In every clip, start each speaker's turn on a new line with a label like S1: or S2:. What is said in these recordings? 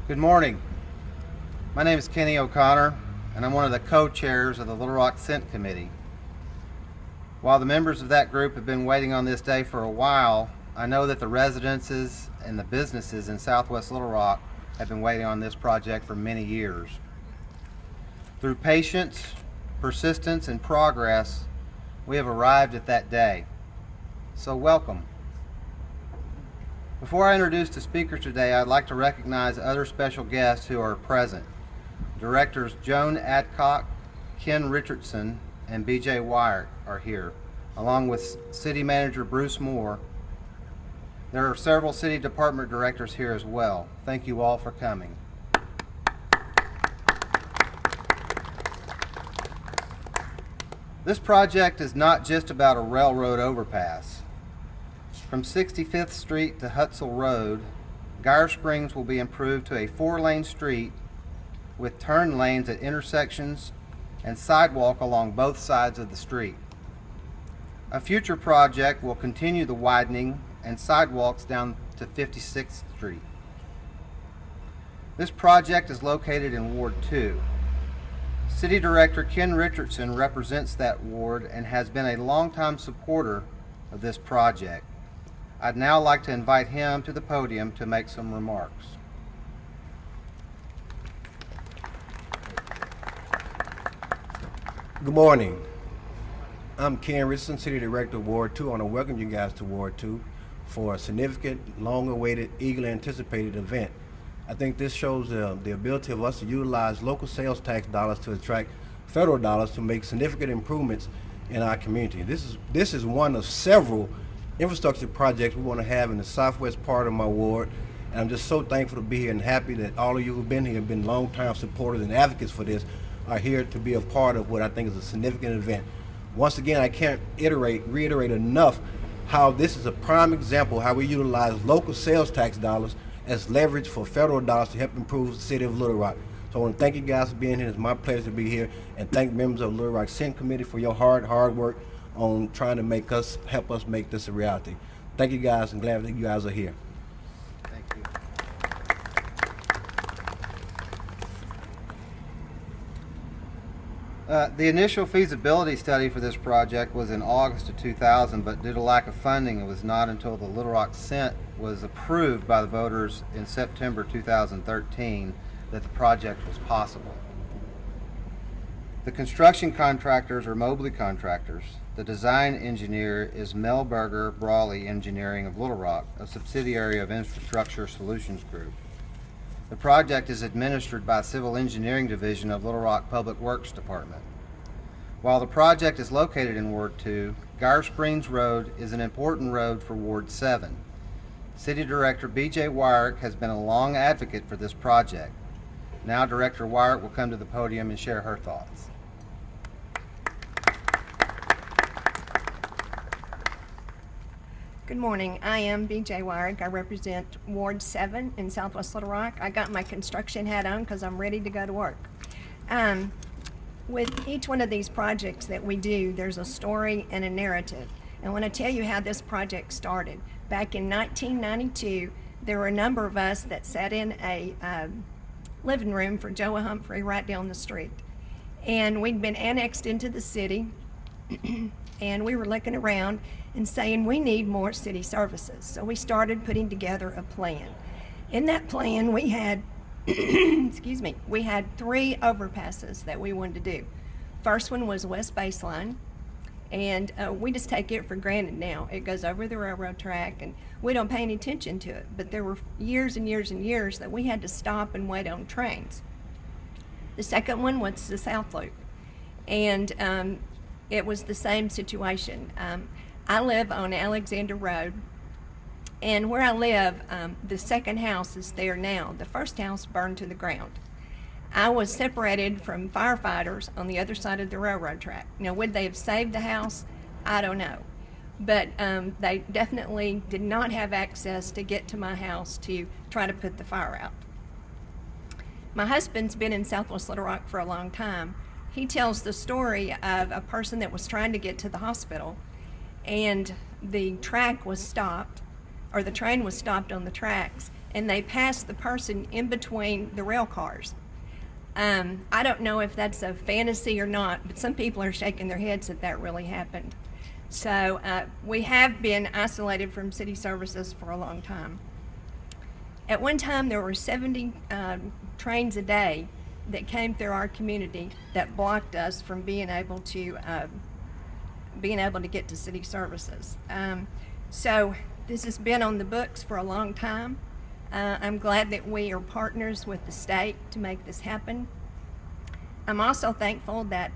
S1: Good morning. My name is Kenny O'Connor, and I'm one of the co-chairs of the Little Rock Scent Committee. While the members of that group have been waiting on this day for a while, I know that the residences and the businesses in Southwest Little Rock have been waiting on this project for many years. Through patience, persistence, and progress, we have arrived at that day. So welcome. Before I introduce the speakers today, I'd like to recognize other special guests who are present. Directors Joan Adcock, Ken Richardson, and B.J. Wyatt are here, along with City Manager Bruce Moore. There are several City Department directors here as well. Thank you all for coming. This project is not just about a railroad overpass. From 65th Street to Hutzel Road, Geyer Springs will be improved to a 4-lane street with turn lanes at intersections and sidewalk along both sides of the street. A future project will continue the widening and sidewalks down to 56th Street. This project is located in Ward 2. City Director Ken Richardson represents that ward and has been a longtime supporter of this project. I'd now like to invite him to the podium to make some remarks.
S2: Good morning. I'm Ken Richardson, City Director of Ward 2. I want to welcome you guys to Ward 2 for a significant, long-awaited, eagerly anticipated event. I think this shows the ability of us to utilize local sales tax dollars to attract federal dollars to make significant improvements in our community. This is one of several infrastructure projects we want to have in the southwest part of my ward, and I'm just so thankful to be here and happy that all of you who've been here have been long-time supporters and advocates for this are here to be a part of what I think is a significant event. Once again, I can't reiterate enough how this is a prime example how we utilize local sales tax dollars as leverage for federal dollars to help improve the city of Little Rock. So I want to thank you guys for being here. It's my pleasure to be here, and thank members of the Little Rock Scent Committee for your hard work on trying to help us make this a reality. Thank you guys, and glad that you guys are here.
S1: Thank you. The initial feasibility study for this project was in August of 2000, but due to lack of funding, it was not until the Little Rock Scent was approved by the voters in September 2013 that the project was possible. The construction contractors are Mobley Contractors. The design engineer is Mel Berger Brawley Engineering of Little Rock, a subsidiary of Infrastructure Solutions Group. The project is administered by Civil Engineering Division of Little Rock Public Works Department. While the project is located in Ward 2, Geyer Springs Road is an important road for Ward 7. City Director B.J. Wyatt has been a long advocate for this project. Now Director Wyatt will come to the podium and share her thoughts.
S3: Good morning. I am B.J. Wyatt. I represent Ward 7 in Southwest Little Rock. I got my construction hat on because I'm ready to go to work. With each one of these projects that we do, there's a story and a narrative. I want to tell you how this project started. Back in 1992, there were a number of us that sat in a living room for Joe Humphrey right down the street. And we'd been annexed into the city, and we were looking around and saying we need more city services. So we started putting together a plan. In that plan, we had excuse me, we had 3 overpasses that we wanted to do. First one was West Baseline, and we just take it for granted now. It goes over the railroad track, and we don't pay any attention to it. But there were years and years and years that we had to stop and wait on trains. The second one was the South Loop, and it was the same situation. I live on Alexander Road, and where I live, the second house is there now. The first house burned to the ground. I was separated from firefighters on the other side of the railroad track. Now, would they have saved the house? I don't know. But they definitely did not have access to get to my house to try to put the fire out. My husband's been in Southwest Little Rock for a long time. He tells the story of a person that was trying to get to the hospital, and the track was stopped, or the train was stopped on the tracks, and they passed the person in between the rail cars. I don't know if that's a fantasy or not, but some people are shaking their heads that that really happened. So we have been isolated from city services for a long time. At one time, there were 70 trains a day that came through our community that blocked us from being able to get to city services. So this has been on the books for a long time. I'm glad that we are partners with the state to make this happen. I'm also thankful that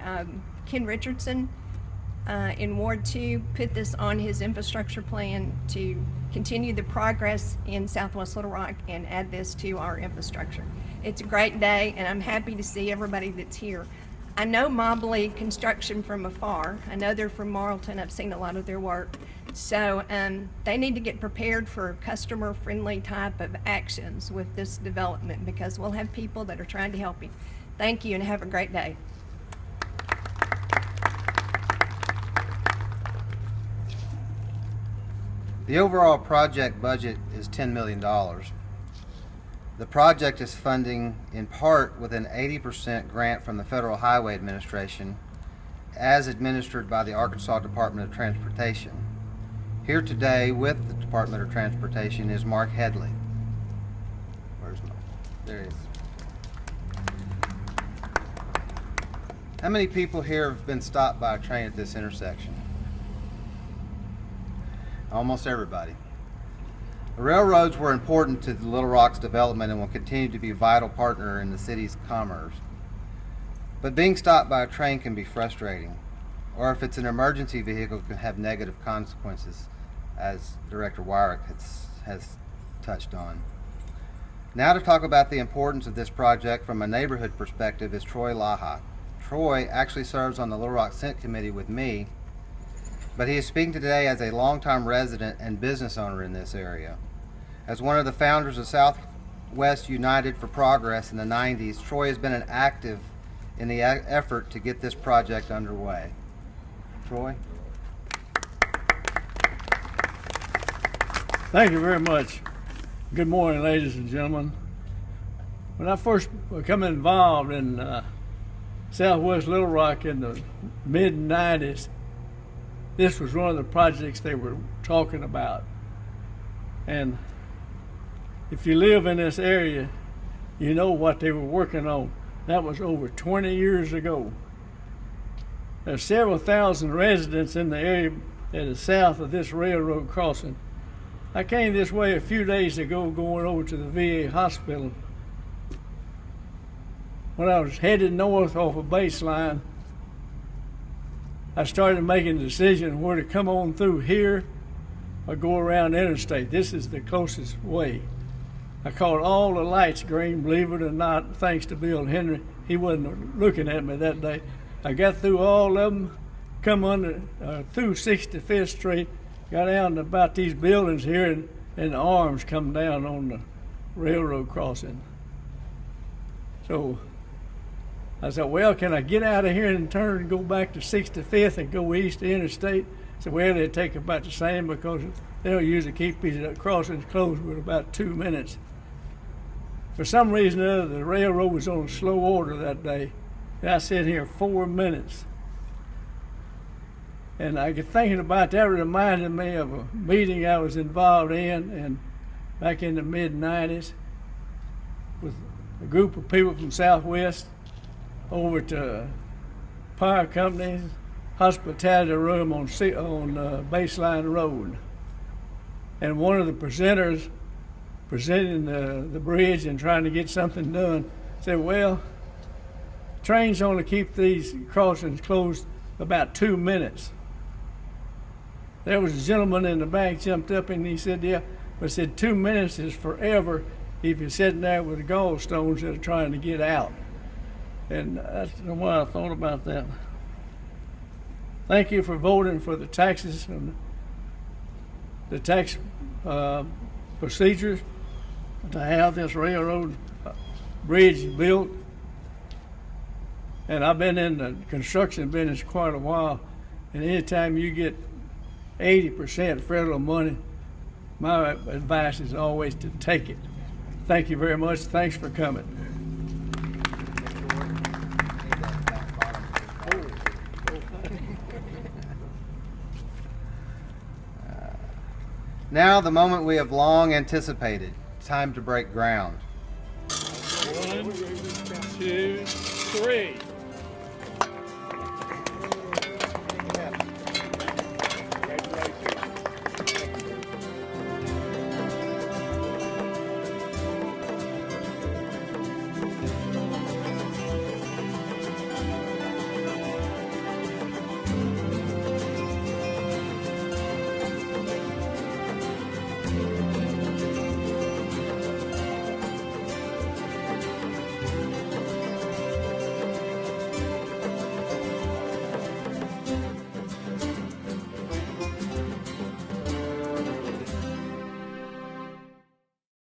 S3: Ken Richardson in Ward 2 put this on his infrastructure plan to continue the progress in Southwest Little Rock and add this to our infrastructure. It's a great day, and I'm happy to see everybody that's here. I know Mobley Construction from afar. I know they're from Marlton. I've seen a lot of their work. So they need to get prepared for customer-friendly type of actions with this development, because we'll have people that are trying to help you. Thank you, and have a great day.
S1: The overall project budget is $10 million. The project is funding in part with an 80% grant from the Federal Highway Administration, as administered by the Arkansas Department of Transportation. Here today with the Department of Transportation is Mark Headley. Where's Mark? There he is. How many people here have been stopped by a train at this intersection? Almost everybody. The railroads were important to Little Rock's development and will continue to be a vital partner in the city's commerce. But being stopped by a train can be frustrating, or if it's an emergency vehicle, it can have negative consequences, as Director Wyrick has touched on. Now to talk about the importance of this project from a neighborhood perspective is Troy Laha. Troy actually serves on the Little Rock Senate Committee with me, but he is speaking today as a longtime resident and business owner in this area. As one of the founders of Southwest United for Progress in the 90s, Troy has been an active in the effort to get this project underway. Troy?
S4: Thank you very much. Good morning, ladies and gentlemen. When I first became involved in Southwest Little Rock in the mid-90s, this was one of the projects they were talking about. And if you live in this area, you know what they were working on. That was over 20 years ago. There's several thousand residents in the area that is south of this railroad crossing. I came this way a few days ago going over to the VA hospital. When I was headed north off of Baseline, I started making a decision where to come on through here or go around the interstate. This is the closest way. I caught all the lights green, believe it or not, thanks to Bill Henry. He wasn't looking at me that day. I got through all of them, come under through 65th Street, got down to about these buildings here, and the arms come down on the railroad crossing. So I said, well, can I get out of here and turn and go back to 65th and go east to interstate? I said, well, it'd take about the same, because they'll usually keep these crossings closed with about 2 minutes. For some reason or other, the railroad was on slow order that day. And I sat here 4 minutes. And I got thinking about that, reminded me of a meeting I was involved in and back in the mid-90s with a group of people from Southwest over to power companies, hospitality room on Baseline Road. And one of the presenters presenting the bridge and trying to get something done said, well, trains only keep these crossings closed about 2 minutes. There was a gentleman in the back jumped up and he said, yeah, but said 2 minutes is forever if you're sitting there with the gallstones that are trying to get out. And that's why I thought about that. Thank you for voting for the taxes and the tax procedures to have this railroad bridge built. And I've been in the construction business quite a while, and anytime you get 80% federal money, my advice is always to take it. Thank you very much. Thanks for coming.
S1: Now the moment we have long anticipated. Time to break ground.
S4: 1, 2, 3.